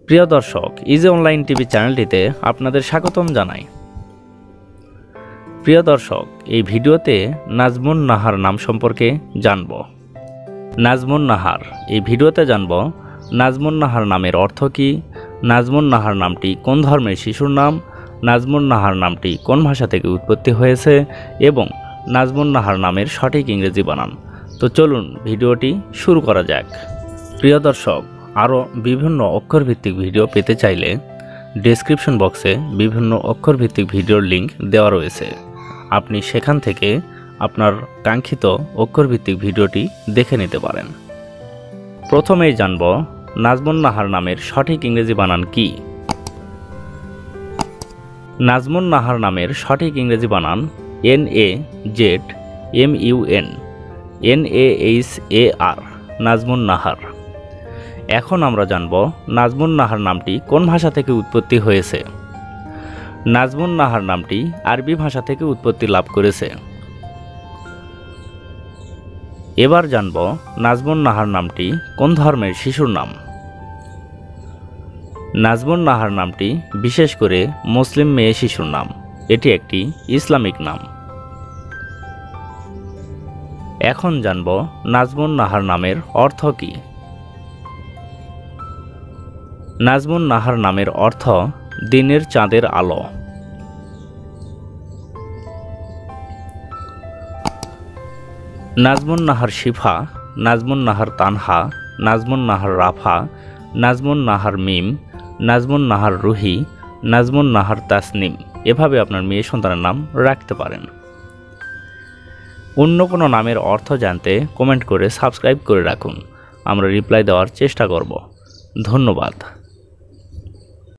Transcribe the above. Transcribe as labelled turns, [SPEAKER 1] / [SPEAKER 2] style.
[SPEAKER 1] প্রিয় দর্শক, easy online TV চ্যানেলটিতে আপনাদের স্বাগতম জানাই। প্রিয় দর্শক, এই ভিডিওতে নাজমুন নাহার নাম সম্পর্কে জানব। নাজমুন নাহার, এই ভিডিওতে জানব নাজমুন নাহার নামের অর্থ কী, নাজমুন নাহার নামটি কোন ধর্মের শিশুর নাম, নাজমুন নাহার নামটি কোন ভাষা থেকে উৎপত্তি হয়েছে এবং নাজমুন নাহার নামের সঠিক ইংরেজি বানান। তো চলুন ভিডিওটি শুরু করা যাক। প্রিয় দর্শক, আরও বিভিন্ন অক্ষরভিত্তিক ভিডিও পেতে চাইলে ডেসক্রিপশন বক্সে বিভিন্ন অক্ষরভিত্তিক ভিডিওর লিঙ্ক দেওয়া রয়েছে। আপনি সেখান থেকে আপনার কাঙ্ক্ষিত অক্ষরভিত্তিক ভিডিওটি দেখে নিতে পারেন। প্রথমেই জানব নাজমুন নাহার নামের সঠিক ইংরেজি বানান কি। নাজমুন নাহার নামের সঠিক ইংরেজি বানান NAZMUN, NAHAR, নাজমুন নাহার। এখন আমরা জানব নাজমুন নাহার নামটি কোন ভাষা থেকে উৎপত্তি হয়েছে। নাজমুন নাহার নামটি আরবি ভাষা থেকে উৎপত্তি লাভ করেছে। এবার জানব নাজমুন নাহার নামটি কোন ধর্মের শিশুর নাম। নাজমুন নাহার নামটি বিশেষ করে মুসলিম মেয়ে শিশুর নাম। এটি একটি ইসলামিক নাম। এখন জানব নাজমুন নাহার নামের অর্থ কী। নাজমুন নাহার নামের অর্থ দিনের চাঁদের আলো। নাজমুন নাহার শিফা, নাজমুন নাহার তানহা, নাজমুন নাহার রাফা, নাজমুন নাহার মিম, নাজমুন নাহার রুহি, নাজমুন নাহার তাসনিম, এভাবে আপনার মেয়ে সন্তানের নাম রাখতে পারেন। অন্য কোনো নামের অর্থ জানতে কমেন্ট করে সাবস্ক্রাইব করে রাখুন। আমরা রিপ্লাই দেওয়ার চেষ্টা করব। ধন্যবাদ।